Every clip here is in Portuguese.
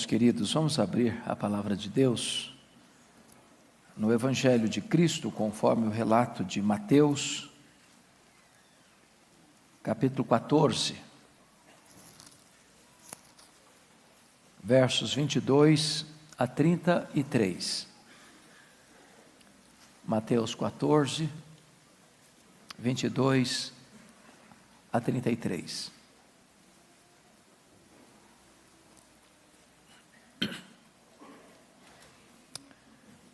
Irmãos queridos, vamos abrir a palavra de Deus no Evangelho de Cristo, conforme o relato de Mateus, capítulo 14, versos 22 a 33. Mateus 14, 22 a 33.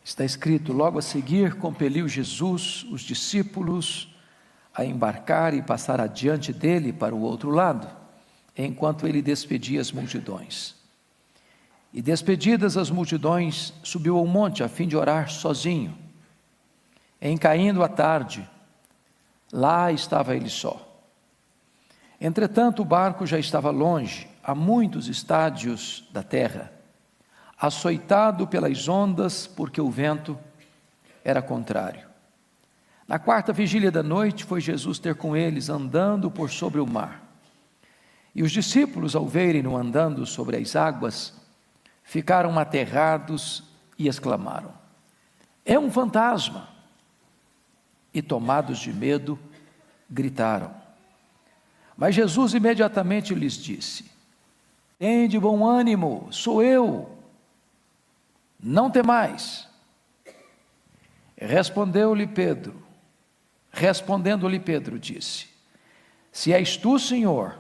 Está escrito: logo a seguir compeliu Jesus os discípulos a embarcar e passar adiante dele para o outro lado, enquanto ele despedia as multidões. E despedidas as multidões, subiu ao monte a fim de orar sozinho. Em caindo a tarde, lá estava ele só. Entretanto, o barco já estava longe, a muitos estádios da terra, açoitado pelas ondas, porque o vento era contrário. Na quarta vigília da noite, foi Jesus ter com eles, andando por sobre o mar. E os discípulos, ao verem-no andando sobre as águas, ficaram aterrados e exclamaram: é um fantasma! E tomados de medo, gritaram. Mas Jesus imediatamente lhes disse: tende bom ânimo, sou eu, não temais. Respondendo-lhe Pedro, disse: se és tu, Senhor,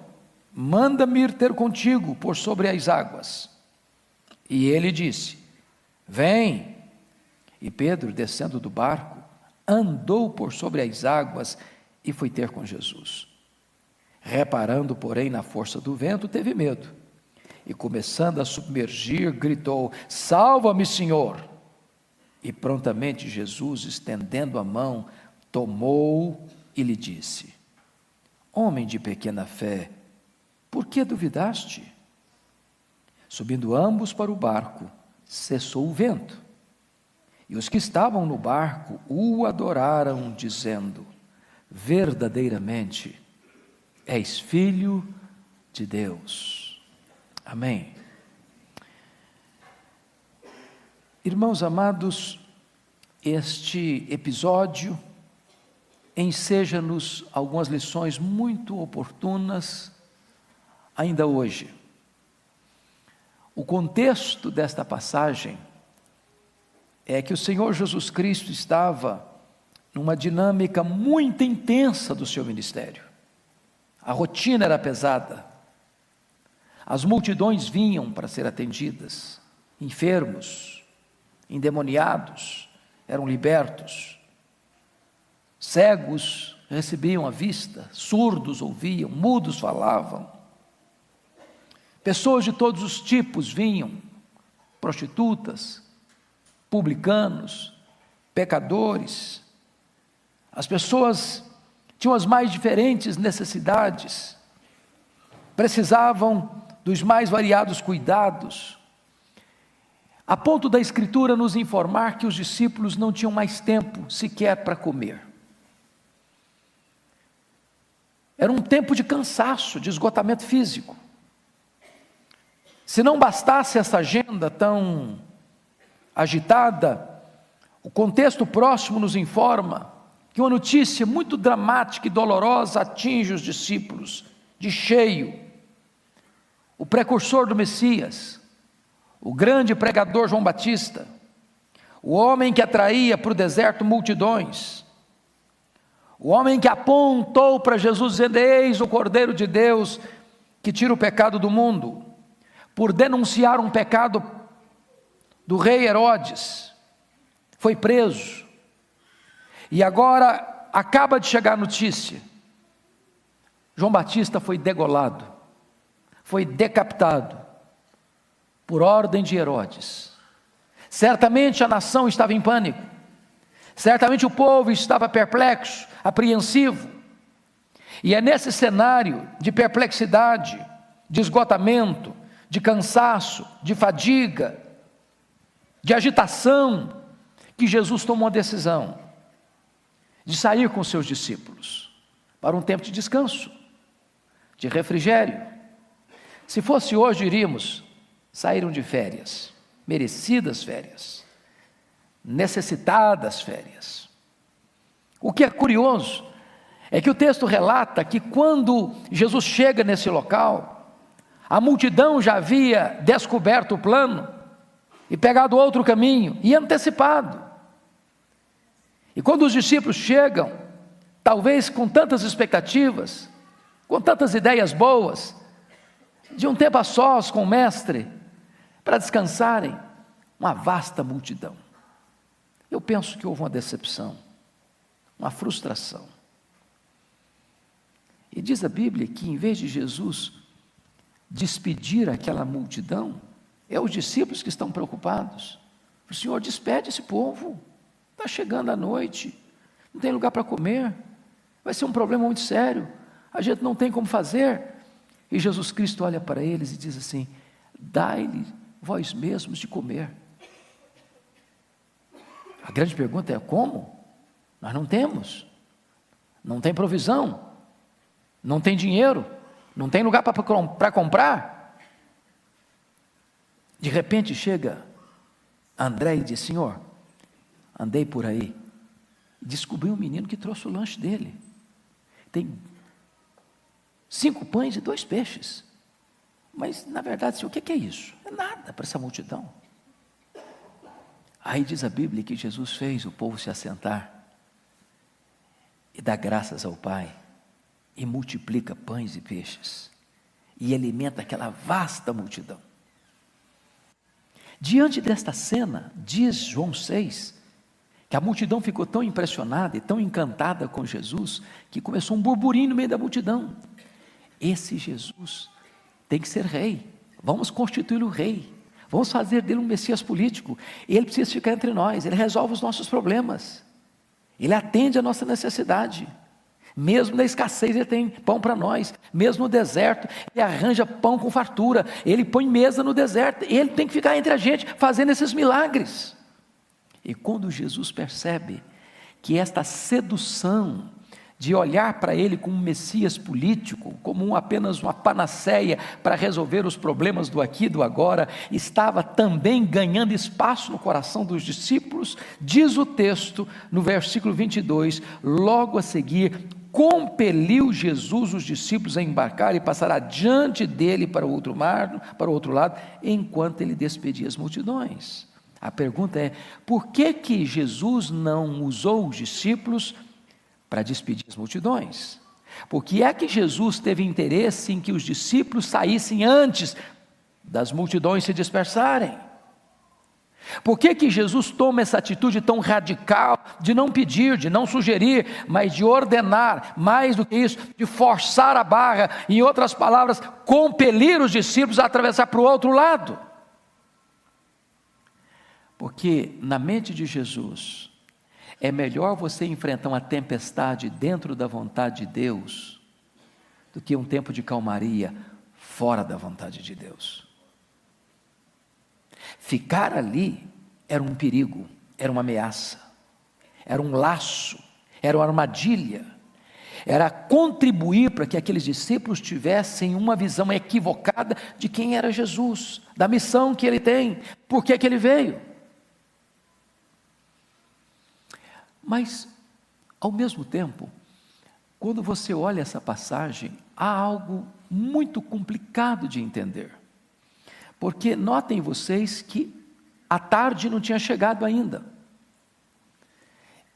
manda-me ir ter contigo por sobre as águas. E ele disse: vem. E Pedro, descendo do barco, andou por sobre as águas e foi ter com Jesus. Reparando, porém, na força do vento, teve medo. E começando a submergir, gritou: salva-me, Senhor! E prontamente Jesus, estendendo a mão, tomou e lhe disse: homem de pequena fé, por que duvidaste? Subindo ambos para o barco, cessou o vento. E os que estavam no barco o adoraram, dizendo: verdadeiramente és filho de Deus. Amém. Irmãos amados, este episódio enseja-nos algumas lições muito oportunas ainda hoje. O contexto desta passagem é que o Senhor Jesus Cristo estava numa dinâmica muito intensa do seu ministério. A rotina era pesada. As multidões vinham para ser atendidas. Enfermos, endemoniados eram libertos. Cegos recebiam a vista, surdos ouviam, mudos falavam. Pessoas de todos os tipos vinham, prostitutas, publicanos, pecadores. As pessoas tinham as mais diferentes necessidades, precisavam dos mais variados cuidados, a ponto da Escritura nos informar que os discípulos não tinham mais tempo sequer para comer. Era um tempo de cansaço, de esgotamento físico. Se não bastasse essa agenda tão agitada, o contexto próximo nos informa que uma notícia muito dramática e dolorosa atinge os discípulos de cheio. O precursor do Messias, o grande pregador João Batista, o homem que atraía para o deserto multidões, o homem que apontou para Jesus dizendo: eis o Cordeiro de Deus que tira o pecado do mundo, por denunciar um pecado do rei Herodes, foi preso, e agora acaba de chegar a notícia: João Batista foi degolado, foi decapitado, por ordem de Herodes. Certamente a nação estava em pânico, certamente o povo estava perplexo, apreensivo, e é nesse cenário de perplexidade, de esgotamento, de cansaço, de fadiga, de agitação, que Jesus tomou a decisão de sair com seus discípulos para um tempo de descanso, de refrigério. Se fosse hoje, diríamos: saíram de férias, merecidas férias, necessitadas férias. O que é curioso é que o texto relata que quando Jesus chega nesse local, a multidão já havia descoberto o plano e pegado outro caminho e antecipado. E quando os discípulos chegam, talvez com tantas expectativas, com tantas ideias boas, de um tempo a sós com o mestre, para descansarem, uma vasta multidão. Eu penso que houve uma decepção, uma frustração. E diz a Bíblia que em vez de Jesus despedir aquela multidão, é os discípulos que estão preocupados. O Senhor, despede esse povo, está chegando a noite, não tem lugar para comer, vai ser um problema muito sério, a gente não tem como fazer. E Jesus Cristo olha para eles e diz assim: dai-lhe vós mesmos de comer. A grande pergunta é: como? Nós não temos, não tem provisão, não tem dinheiro, não tem lugar para comprar. De repente chega André e diz: Senhor, andei por aí, descobri um menino que trouxe o lanche dele, tem 5 pães e 2 peixes, mas na verdade, Senhor, o que é isso? É nada para essa multidão. Aí diz a Bíblia que Jesus fez o povo se assentar e dá graças ao Pai, e multiplica pães e peixes, e alimenta aquela vasta multidão. Diante desta cena, diz João 6, que a multidão ficou tão impressionada e tão encantada com Jesus, que começou um burburinho no meio da multidão. Esse Jesus tem que ser rei, vamos constituí-lo rei, vamos fazer dele um Messias político, ele precisa ficar entre nós, ele resolve os nossos problemas, ele atende a nossa necessidade. Mesmo na escassez ele tem pão para nós, mesmo no deserto ele arranja pão com fartura, ele põe mesa no deserto, ele tem que ficar entre a gente fazendo esses milagres. E quando Jesus percebe que esta sedução de olhar para ele como um Messias político, como apenas uma panaceia para resolver os problemas do aqui e do agora, estava também ganhando espaço no coração dos discípulos, diz o texto no versículo 22, logo a seguir, compeliu Jesus os discípulos a embarcar e passar adiante dele para o outro mar, para o outro lado, enquanto ele despedia as multidões. A pergunta é: por que Jesus não usou os discípulos para despedir as multidões? Por que é que Jesus teve interesse em que os discípulos saíssem antes das multidões se dispersarem? Por que Jesus toma essa atitude tão radical de não pedir, de não sugerir, mas de ordenar, mais do que isso, de forçar a barra, em outras palavras, compelir os discípulos a atravessar para o outro lado? Porque na mente de Jesus, é melhor você enfrentar uma tempestade dentro da vontade de Deus, do que um tempo de calmaria fora da vontade de Deus. Ficar ali era um perigo, era uma ameaça, era um laço, era uma armadilha, era contribuir para que aqueles discípulos tivessem uma visão equivocada de quem era Jesus, da missão que ele tem, por que ele veio. Mas, ao mesmo tempo, quando você olha essa passagem, há algo muito complicado de entender. Porque notem vocês que a tarde não tinha chegado ainda.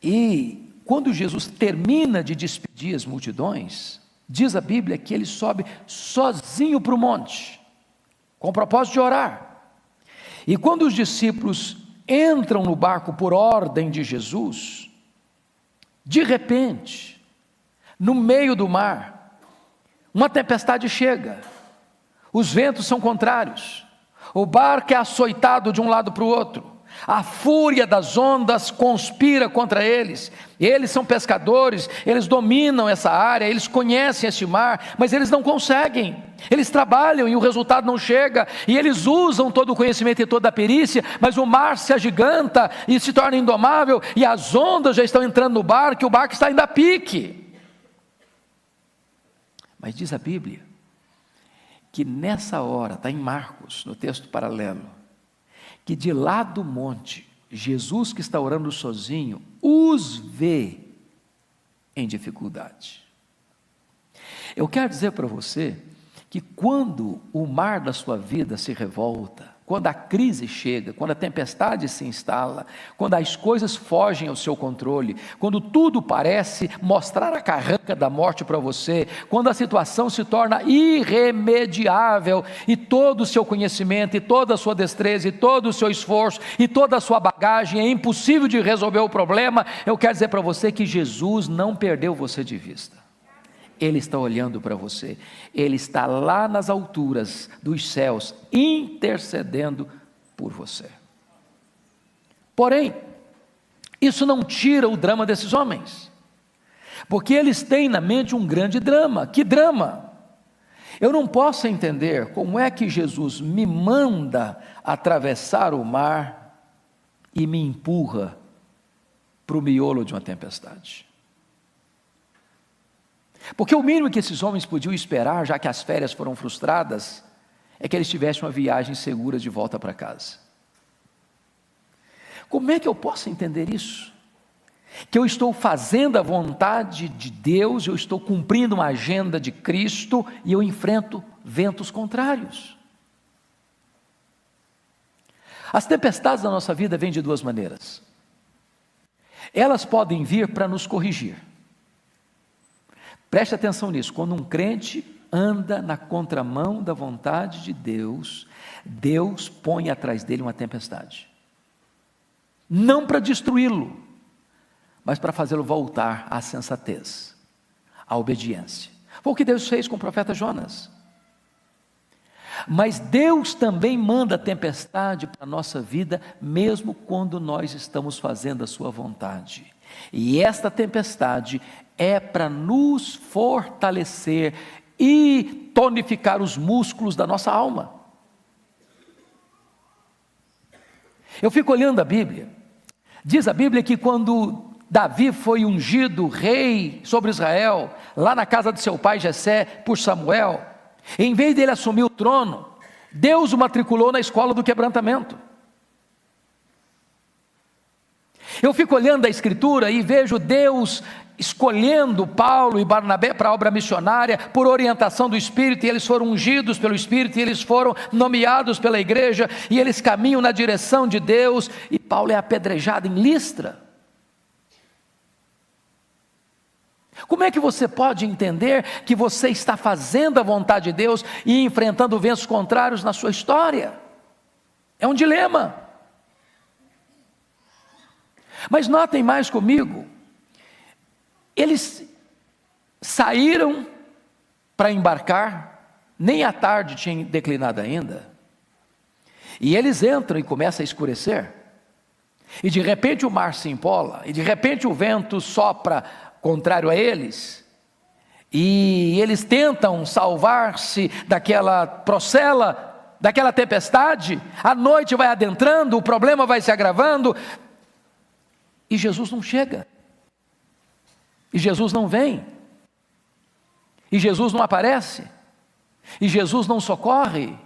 E quando Jesus termina de despedir as multidões, diz a Bíblia que ele sobe sozinho para o monte, com o propósito de orar. E quando os discípulos entram no barco por ordem de Jesus, de repente, no meio do mar, uma tempestade chega, os ventos são contrários, o barco é açoitado de um lado para o outro, a fúria das ondas conspira contra eles. Eles são pescadores, eles dominam essa área, eles conhecem esse mar, mas eles não conseguem, eles trabalham e o resultado não chega, e eles usam todo o conhecimento e toda a perícia, mas o mar se agiganta e se torna indomável, e as ondas já estão entrando no barco, e o barco está indo a pique. Mas diz a Bíblia que nessa hora, está em Marcos, no texto paralelo, que de lá do monte, Jesus que está orando sozinho, os vê em dificuldade. Eu quero dizer para você que quando o mar da sua vida se revolta, quando a crise chega, quando a tempestade se instala, quando as coisas fogem ao seu controle, quando tudo parece mostrar a carranca da morte para você, quando a situação se torna irremediável e todo o seu conhecimento, e toda a sua destreza, e todo o seu esforço, e toda a sua bagagem é impossível de resolver o problema, eu quero dizer para você que Jesus não perdeu você de vista. Ele está olhando para você, Ele está lá nas alturas dos céus, intercedendo por você. Porém, isso não tira o drama desses homens, porque eles têm na mente um grande drama. Que drama? Eu não posso entender como é que Jesus me manda atravessar o mar e me empurra para o miolo de uma tempestade. Porque o mínimo que esses homens podiam esperar, já que as férias foram frustradas, é que eles tivessem uma viagem segura de volta para casa. Como é que eu posso entender isso? Que eu estou fazendo a vontade de Deus, eu estou cumprindo uma agenda de Cristo e eu enfrento ventos contrários. As tempestades da nossa vida vêm de duas maneiras. Elas podem vir para nos corrigir. Preste atenção nisso, quando um crente anda na contramão da vontade de Deus, Deus põe atrás dele uma tempestade. Não para destruí-lo, mas para fazê-lo voltar à sensatez, à obediência. Foi o que Deus fez com o profeta Jonas. Mas Deus também manda tempestade para a nossa vida, mesmo quando nós estamos fazendo a sua vontade. E esta tempestade é para nos fortalecer e tonificar os músculos da nossa alma. Eu fico olhando a Bíblia, diz a Bíblia que quando Davi foi ungido rei sobre Israel, lá na casa de seu pai Jessé, por Samuel, em vez dele assumir o trono, Deus o matriculou na escola do quebrantamento. Eu fico olhando a Escritura e vejo Deus escolhendo Paulo e Barnabé para a obra missionária por orientação do Espírito, e eles foram ungidos pelo Espírito, e eles foram nomeados pela igreja, e eles caminham na direção de Deus, e Paulo é apedrejado em Listra. Como é que você pode entender que você está fazendo a vontade de Deus e enfrentando ventos contrários na sua história? É um dilema. Mas notem mais comigo, eles saíram para embarcar, nem a tarde tinha declinado ainda, e eles entram e começa a escurecer, e de repente o mar se empola, e de repente o vento sopra contrário a eles, e eles tentam salvar-se daquela procela, daquela tempestade, a noite vai adentrando, o problema vai se agravando, e Jesus não chega, e Jesus não vem, e Jesus não aparece, e Jesus não socorre,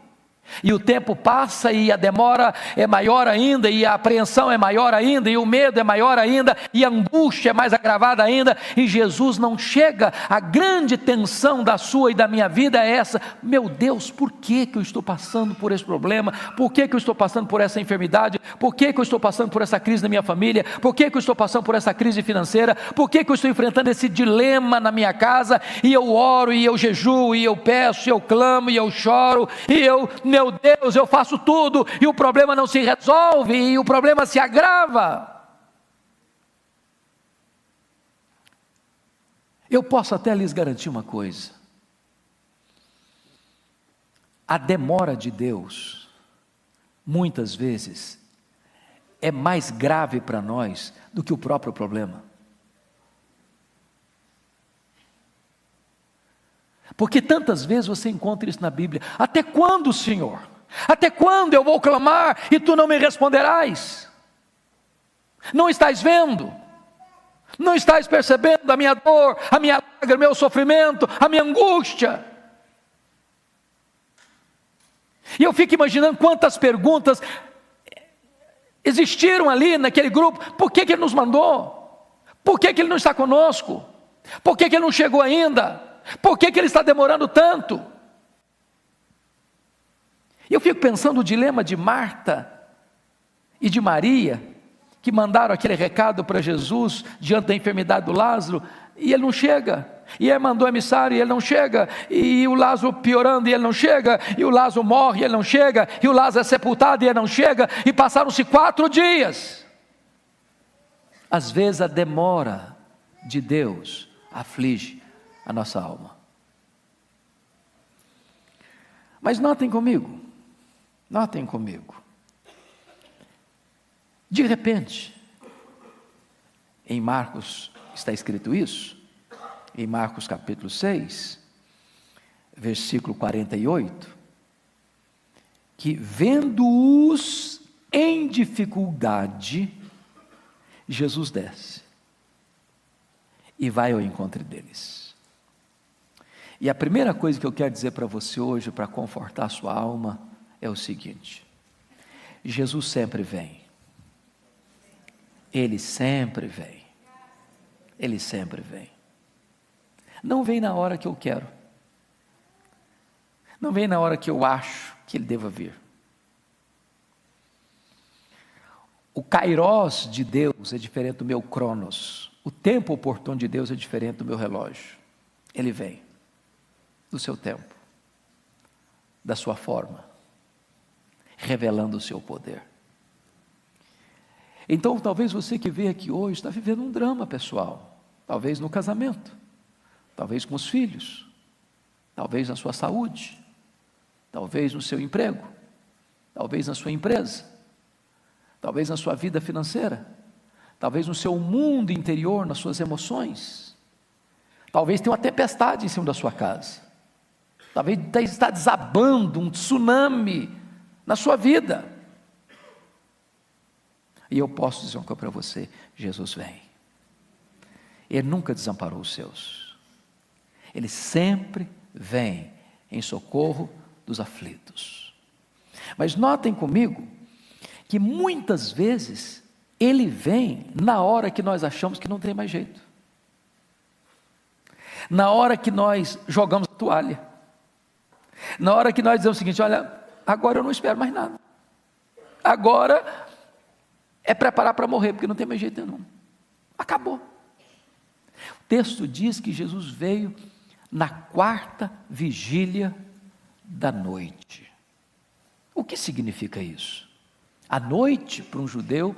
e o tempo passa e a demora é maior ainda, e a apreensão é maior ainda, e o medo é maior ainda, e a angústia é mais agravada ainda, e Jesus não chega. A grande tensão da sua e da minha vida é essa: meu Deus, por que eu estou passando por esse problema? Por que eu estou passando por essa enfermidade? Por que eu estou passando por essa crise na minha família? Por que eu estou passando por essa crise financeira? Por que eu estou enfrentando esse dilema na minha casa? E eu oro, e eu jejuo, e eu peço, e eu clamo, e eu choro, e eu, meu Deus, eu faço tudo, e o problema não se resolve, e o problema se agrava. Eu posso até lhes garantir uma coisa: a demora de Deus, muitas vezes, é mais grave para nós do que o próprio problema. Porque tantas vezes você encontra isso na Bíblia: até quando, Senhor? Até quando eu vou clamar e tu não me responderás? Não estás vendo? Não estás percebendo a minha dor, a minha lágrima, o meu sofrimento, a minha angústia? E eu fico imaginando quantas perguntas existiram ali naquele grupo. Por que Ele nos mandou? Por que Ele não está conosco? Por que Ele não chegou ainda? Por que Ele está demorando tanto? E eu fico pensando o dilema de Marta e de Maria, que mandaram aquele recado para Jesus diante da enfermidade do Lázaro, e ele não chega. E ele mandou emissário e ele não chega, e o Lázaro piorando e ele não chega, e o Lázaro morre e ele não chega, e o Lázaro é sepultado e ele não chega, e passaram-se 4 dias. Às vezes a demora de Deus aflige a nossa alma. Mas notem comigo, de repente, em Marcos está escrito isso, em Marcos capítulo 6, versículo 48, que vendo-os em dificuldade, Jesus desce e vai ao encontro deles. E a primeira coisa que eu quero dizer para você hoje, para confortar a sua alma, é o seguinte: Jesus sempre vem. Ele sempre vem. Ele sempre vem. Não vem na hora que eu quero. Não vem na hora que eu acho que Ele deva vir. O Kairos de Deus é diferente do meu Cronos. O tempo oportuno de Deus é diferente do meu relógio. Ele vem do seu tempo, da sua forma, revelando o seu poder. Então, talvez você que veio aqui hoje está vivendo um drama pessoal, talvez no casamento, talvez com os filhos, talvez na sua saúde, talvez no seu emprego, talvez na sua empresa, talvez na sua vida financeira, talvez no seu mundo interior, nas suas emoções, talvez tenha uma tempestade em cima da sua casa, talvez está desabando um tsunami na sua vida. E eu posso dizer uma coisa para você: Jesus vem. Ele nunca desamparou os seus. Ele sempre vem em socorro dos aflitos. Mas notem comigo que muitas vezes Ele vem na hora que nós achamos que não tem mais jeito, na hora que nós jogamos a toalha, na hora que nós dizemos o seguinte: olha, agora eu não espero mais nada, agora é preparar para morrer, porque não tem mais jeito nenhum, acabou. O texto diz que Jesus veio na 4ª vigília da noite. O que significa isso? A noite, para um judeu,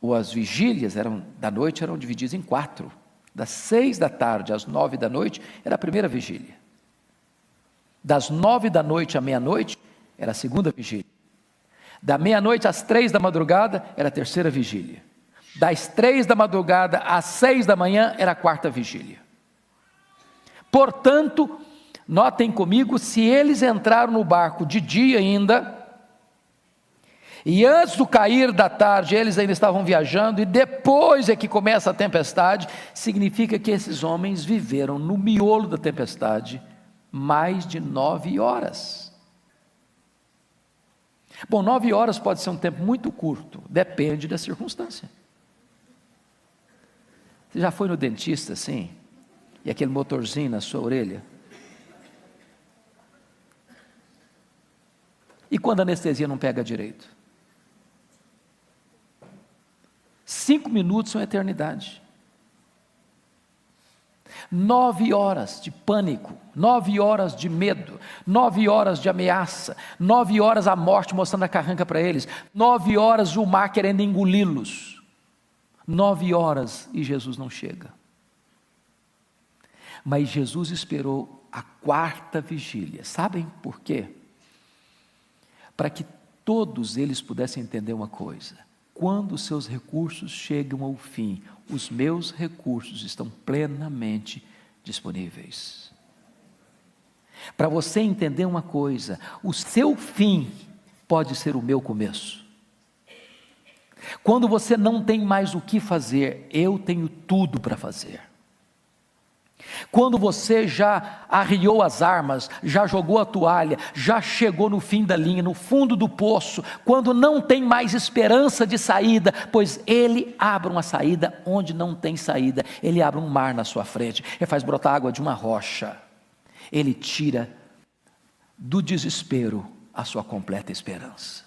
ou as vigílias da noite eram divididas em 4. Das 6 da tarde às 9 da noite era a primeira vigília. Das 9 da noite à meia-noite era a segunda vigília. Da meia-noite às 3 da madrugada era a terceira vigília. Das 3 da madrugada às 6 da manhã era a 4ª vigília. Portanto, notem comigo, se eles entraram no barco de dia ainda, e antes do cair da tarde eles ainda estavam viajando, e depois é que começa a tempestade, significa que esses homens viveram no miolo da tempestade mais de 9 horas. Bom, 9 horas pode ser um tempo muito curto, depende da circunstância. Você já foi no dentista assim, e aquele motorzinho na sua orelha? E quando a anestesia não pega direito? 5 minutos são eternidade. 9 horas de pânico, 9 horas de medo, 9 horas de ameaça, 9 horas a morte mostrando a carranca para eles, 9 horas o mar querendo engoli-los, 9 horas e Jesus não chega. Mas Jesus esperou a 4ª vigília. Sabem por quê? Para que todos eles pudessem entender uma coisa: quando os seus recursos chegam ao fim, os meus recursos estão plenamente disponíveis. Para você entender uma coisa: o seu fim pode ser o meu começo. Quando você não tem mais o que fazer, eu tenho tudo para fazer. Quando você já arriou as armas, já jogou a toalha, já chegou no fim da linha, no fundo do poço, quando não tem mais esperança de saída, pois Ele abre uma saída onde não tem saída, Ele abre um mar na sua frente, Ele faz brotar água de uma rocha, Ele tira do desespero a sua completa esperança.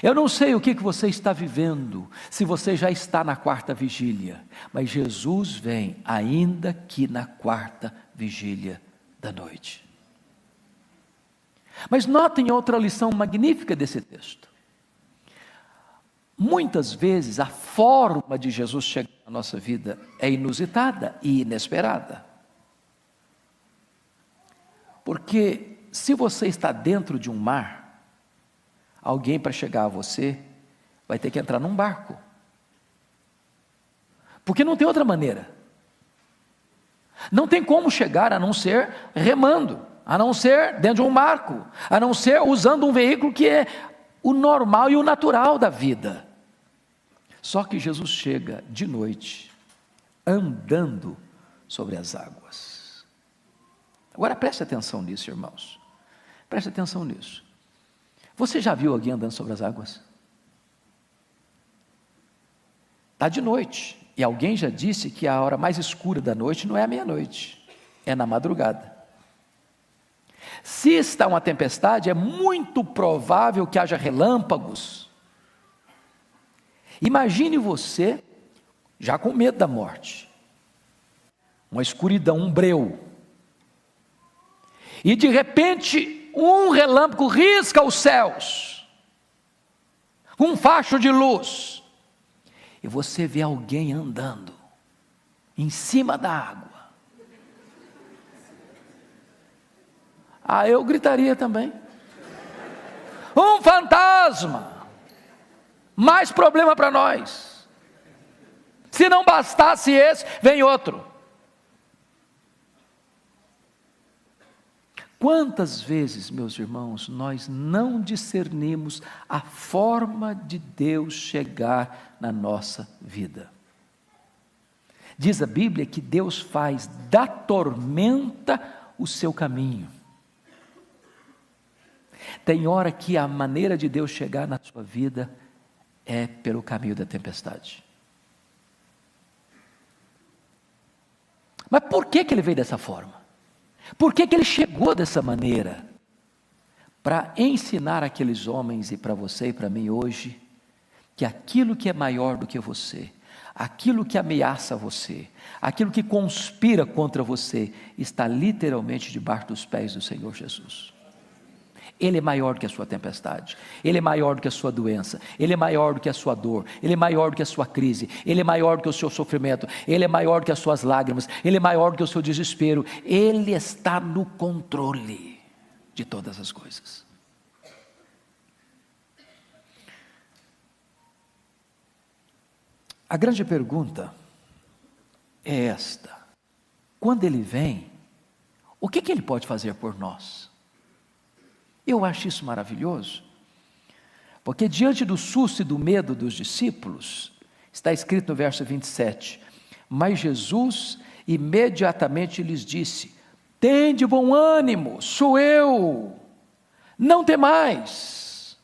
Eu não sei o que você está vivendo, se você já está na quarta vigília, mas Jesus vem ainda que na quarta vigília da noite. Mas notem outra lição magnífica desse texto. Muitas vezes a forma de Jesus chegar na nossa vida é inusitada e inesperada. Porque se você está dentro de um mar, alguém para chegar a você vai ter que entrar num barco, porque não tem outra maneira, não tem como chegar a não ser remando, a não ser dentro de um barco, a não ser usando um veículo que é o normal e o natural da vida. Só que Jesus chega de noite, andando sobre as águas. Agora preste atenção nisso, irmãos, preste atenção nisso. Você já viu alguém andando sobre as águas? Está de noite, e alguém já disse que a hora mais escura da noite não é a meia-noite, é na madrugada. Se está uma tempestade, é muito provável que haja relâmpagos. Imagine você, já com medo da morte, uma escuridão, um breu, e de repente um relâmpago risca os céus, um facho de luz, e você vê alguém andando em cima da água. Eu gritaria também. Um fantasma! Mais problema para nós. Se não bastasse esse, vem outro. Quantas vezes, meus irmãos, nós não discernimos a forma de Deus chegar na nossa vida? Diz a Bíblia que Deus faz da tormenta o seu caminho. Tem hora que a maneira de Deus chegar na sua vida é pelo caminho da tempestade. Mas por que Ele veio dessa forma? Por que Ele chegou dessa maneira? Para ensinar aqueles homens e para você e para mim hoje, que aquilo que é maior do que você, aquilo que ameaça você, aquilo que conspira contra você, está literalmente debaixo dos pés do Senhor Jesus. Ele é maior do que a sua tempestade, Ele é maior do que a sua doença, Ele é maior do que a sua dor, Ele é maior do que a sua crise, Ele é maior do que o seu sofrimento, Ele é maior do que as suas lágrimas, Ele é maior do que o seu desespero, Ele está no controle de todas as coisas. A grande pergunta é esta: quando Ele vem, o que Ele pode fazer por nós? Eu acho isso maravilhoso, porque diante do susto e do medo dos discípulos, está escrito no verso 27, mas Jesus imediatamente lhes disse: tende bom ânimo, sou eu, não temais.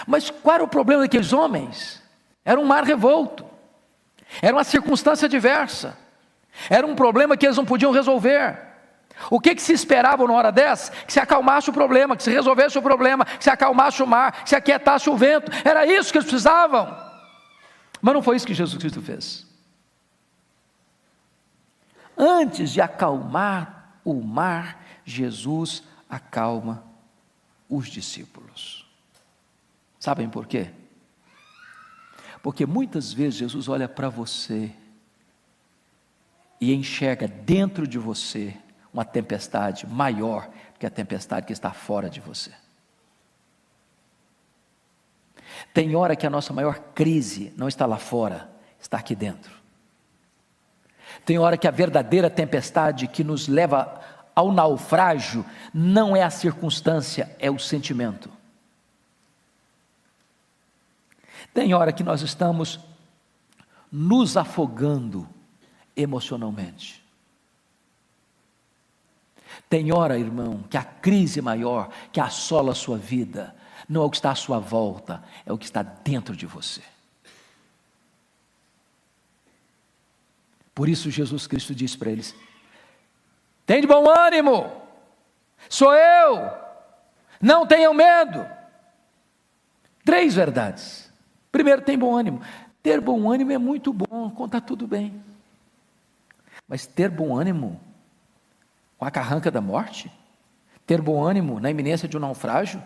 Mas qual era o problema daqueles homens? Era um mar revolto, era uma circunstância adversa, era um problema que eles não podiam resolver. O que se esperava numa hora dessa? Que se acalmasse o problema, que se resolvesse o problema, que se acalmasse o mar, que se aquietasse o vento. Era isso que eles precisavam. Mas não foi isso que Jesus Cristo fez. Antes de acalmar o mar, Jesus acalma os discípulos. Sabem por quê? Porque muitas vezes Jesus olha para você e enxerga dentro de você uma tempestade maior que a tempestade que está fora de você. Tem hora que a nossa maior crise não está lá fora, está aqui dentro. Tem hora que a verdadeira tempestade que nos leva ao naufrágio não é a circunstância, é o sentimento. Tem hora que nós estamos nos afogando emocionalmente. Tem hora, irmão, que a crise maior que assola a sua vida não é o que está à sua volta, é o que está dentro de você. Por isso Jesus Cristo disse para eles: tem de bom ânimo, sou eu, não tenham medo. 3 verdades. Primeiro, tem bom ânimo. Ter bom ânimo é muito bom quando está tudo bem. Mas ter bom ânimo com a carranca da morte? Ter bom ânimo na iminência de um naufrágio?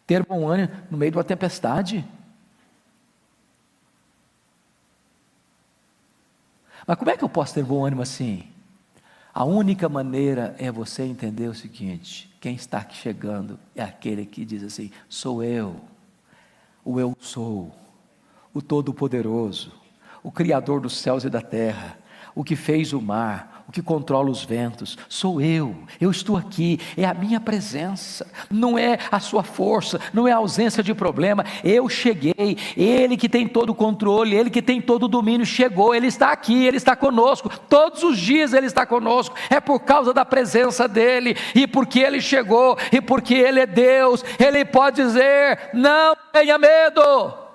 Ter bom ânimo no meio de uma tempestade? Mas como é que eu posso ter bom ânimo assim? A única maneira é você entender o seguinte: quem está aqui chegando é aquele que diz assim: sou eu, o eu sou, o Todo-Poderoso, o Criador dos céus e da terra, o que fez o mar, o que controla os ventos, sou eu estou aqui, é a minha presença, não é a sua força, não é a ausência de problema, eu cheguei, Ele que tem todo o controle, Ele que tem todo o domínio, chegou, Ele está aqui, Ele está conosco, todos os dias Ele está conosco, é por causa da presença dEle, e porque Ele chegou, e porque Ele é Deus, Ele pode dizer: não tenha medo.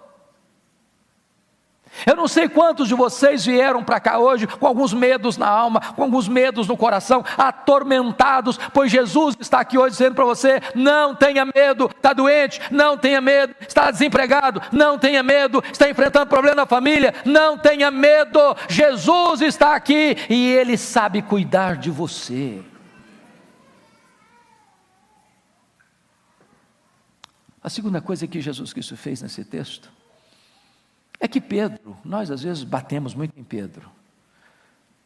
Eu não sei quantos de vocês vieram para cá hoje com alguns medos na alma, com alguns medos no coração, atormentados, pois Jesus está aqui hoje dizendo para você: não tenha medo. Está doente? Não tenha medo. Está desempregado? Não tenha medo. Está enfrentando problema na família? Não tenha medo. Jesus está aqui e Ele sabe cuidar de você. A segunda coisa que Jesus Cristo fez nesse texto é que Pedro, nós às vezes batemos muito em Pedro,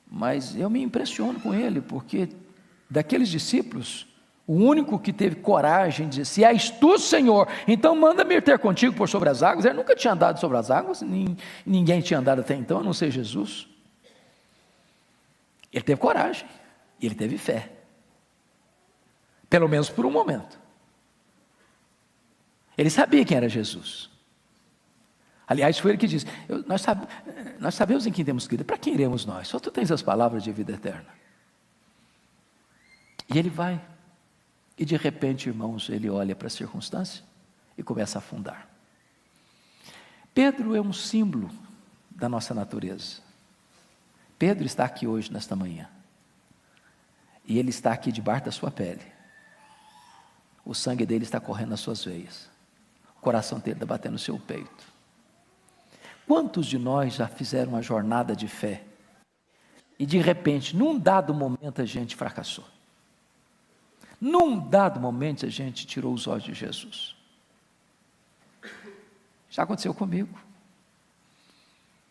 mas eu me impressiono com ele, porque daqueles discípulos, o único que teve coragem de dizer: se és tu, Senhor, então manda-me ir ter contigo por sobre as águas. Ele nunca tinha andado sobre as águas, ninguém tinha andado até então, a não ser Jesus. Ele teve coragem, e ele teve fé, pelo menos por um momento. Ele sabia quem era Jesus. Aliás, foi ele que disse: nós sabemos em quem temos crido, para quem iremos nós? Só tu tens as palavras de vida eterna. E ele vai, e de repente, irmãos, ele olha para a circunstância e começa a afundar. Pedro é um símbolo da nossa natureza. Pedro está aqui hoje, nesta manhã, e ele está aqui debaixo da sua pele, o sangue dele está correndo nas suas veias, o coração dele está batendo no seu peito. Quantos de nós já fizeram uma jornada de fé e de repente, num dado momento, a gente fracassou? Num dado momento a gente tirou os olhos de Jesus. Já aconteceu comigo,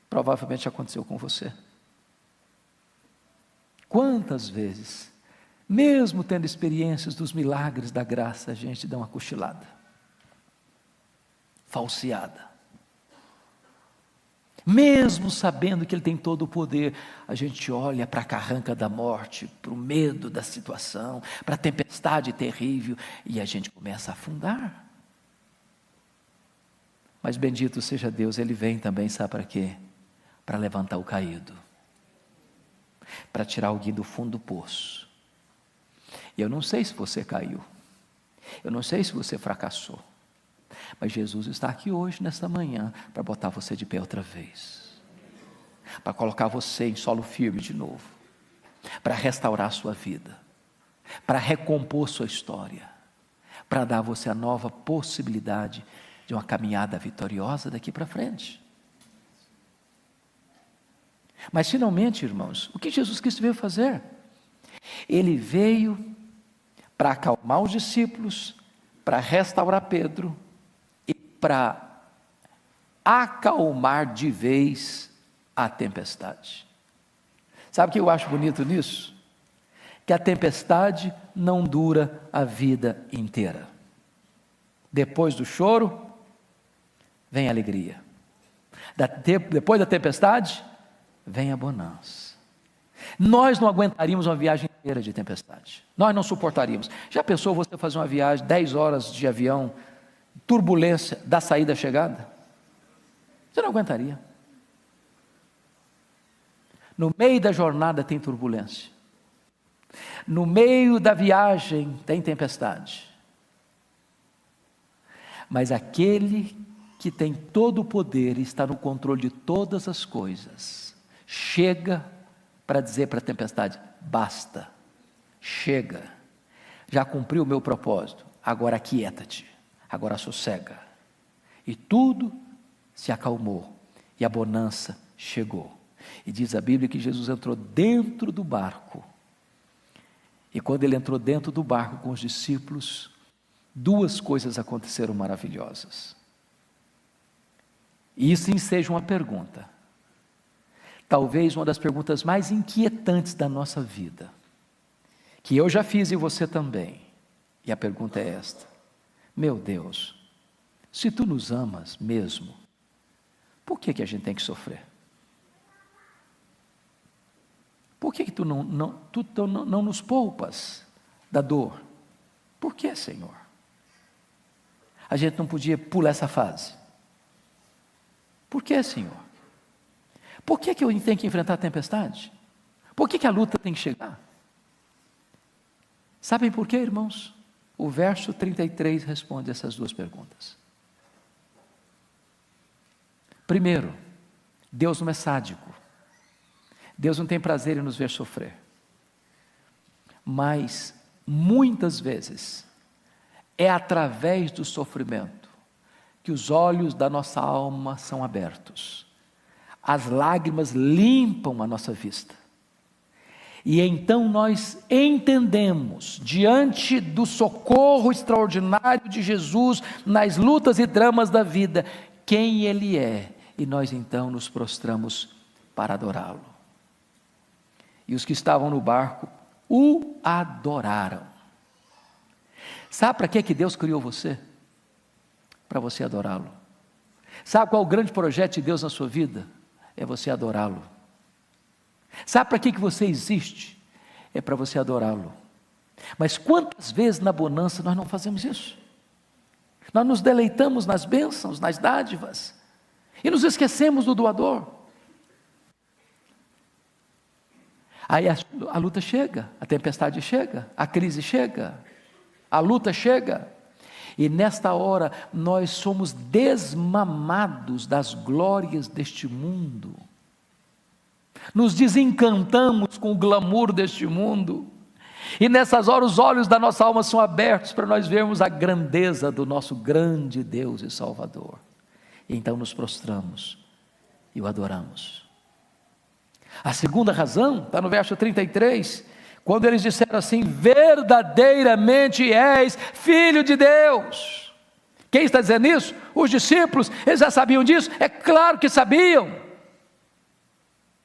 provavelmente já aconteceu com você. Quantas vezes, mesmo tendo experiências dos milagres da graça, a gente dá uma cochilada, falseada. Mesmo sabendo que Ele tem todo o poder, a gente olha para a carranca da morte, para o medo da situação, para a tempestade terrível, e a gente começa a afundar. Mas bendito seja Deus, Ele vem também, sabe para quê? Para levantar o caído, para tirar alguém do fundo do poço. E eu não sei se você caiu, eu não sei se você fracassou, mas Jesus está aqui hoje, nesta manhã, para botar você de pé outra vez, para colocar você em solo firme de novo, para restaurar a sua vida, para recompor sua história, para dar a você a nova possibilidade de uma caminhada vitoriosa daqui para frente. Mas finalmente, irmãos, o que Jesus Cristo veio fazer? Ele veio para acalmar os discípulos, para restaurar Pedro, para acalmar de vez a tempestade. Sabe o que eu acho bonito nisso? Que a tempestade não dura a vida inteira. Depois do choro, vem a alegria. Depois da tempestade, vem a bonança. Nós não aguentaríamos uma viagem inteira de tempestade. Nós não suportaríamos. Já pensou você fazer uma viagem, 10 horas de avião, turbulência da saída à chegada? Você não aguentaria. No meio da jornada tem turbulência. No meio da viagem tem tempestade. Mas aquele que tem todo o poder e está no controle de todas as coisas, chega para dizer para a tempestade: basta, chega, já cumpriu o meu propósito, agora aquieta-te, agora sossega. E tudo se acalmou, e a bonança chegou. E diz a Bíblia que Jesus entrou dentro do barco, e quando ele entrou dentro do barco com os discípulos, duas coisas aconteceram maravilhosas. E isso seja uma pergunta, talvez uma das perguntas mais inquietantes da nossa vida, que eu já fiz e você também. E a pergunta é esta: meu Deus, se tu nos amas mesmo, por que a gente tem que sofrer? Por que tu não nos poupas da dor? Por que, Senhor? A gente não podia pular essa fase. Por que, Senhor? Por que eu tenho que enfrentar a tempestade? Por que a luta tem que chegar? Sabem por quê, irmãos? O verso 33 responde essas duas perguntas. Primeiro, Deus não é sádico. Deus não tem prazer em nos ver sofrer. Mas, muitas vezes, é através do sofrimento que os olhos da nossa alma são abertos. As lágrimas limpam a nossa vista. E então nós entendemos, diante do socorro extraordinário de Jesus, nas lutas e dramas da vida, quem Ele é. E nós então nos prostramos para adorá-lo. E os que estavam no barco o adoraram. Sabe para que Deus criou você? Para você adorá-lo. Sabe qual é o grande projeto de Deus na sua vida? É você adorá-lo. Sabe para que você existe? É para você adorá-lo. Mas quantas vezes na bonança nós não fazemos isso? Nós nos deleitamos nas bênçãos, nas dádivas, e nos esquecemos do doador. Aí a luta chega, a tempestade chega, a crise chega, a luta chega, e nesta hora nós somos desmamados das glórias deste mundo, nos desencantamos com o glamour deste mundo, e nessas horas os olhos da nossa alma são abertos para nós vermos a grandeza do nosso grande Deus e Salvador, e então nos prostramos e o adoramos. A segunda razão está no verso 33, quando eles disseram assim: verdadeiramente és Filho de Deus. Quem está dizendo isso? Os discípulos. Eles já sabiam disso? É claro que sabiam.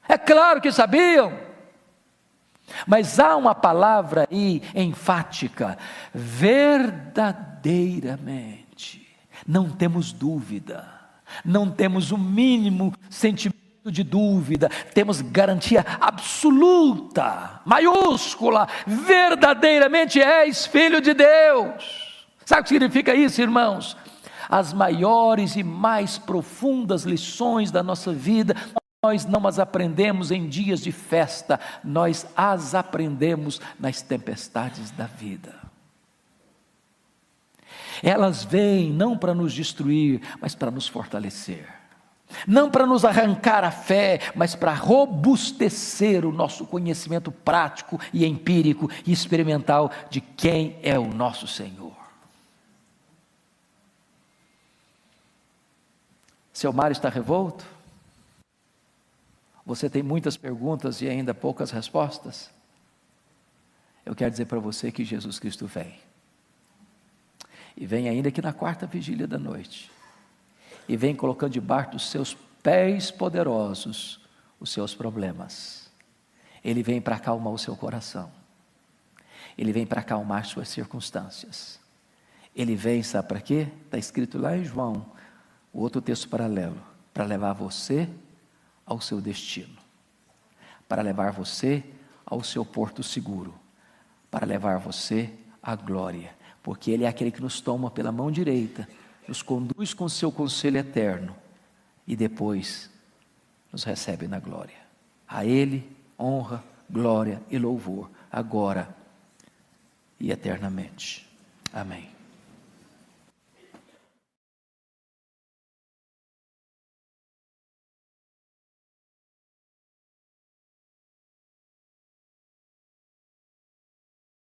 É claro que sabiam. Mas há uma palavra aí enfática: verdadeiramente. Não temos dúvida, não temos o mínimo sentimento de dúvida, temos garantia absoluta, maiúscula: verdadeiramente és Filho de Deus. Sabe o que significa isso, irmãos? As maiores e mais profundas lições da nossa vida, nós não as aprendemos em dias de festa, nós as aprendemos nas tempestades da vida. Elas vêm não para nos destruir, mas para nos fortalecer. Não para nos arrancar a fé, mas para robustecer o nosso conhecimento prático e empírico e experimental de quem é o nosso Senhor. Seu mar está revolto? Você tem muitas perguntas e ainda poucas respostas? Eu quero dizer para você que Jesus Cristo vem. E vem ainda que na quarta vigília da noite. E vem colocando debaixo dos seus pés poderosos os seus problemas. Ele vem para acalmar o seu coração. Ele vem para acalmar suas circunstâncias. Ele vem, sabe para quê? Está escrito lá em João, o outro texto paralelo, para levar você ao seu destino, para levar você ao seu porto seguro, para levar você à glória, porque Ele é aquele que nos toma pela mão direita, nos conduz com o seu conselho eterno e depois nos recebe na glória. A Ele honra, glória e louvor, agora e eternamente. Amém.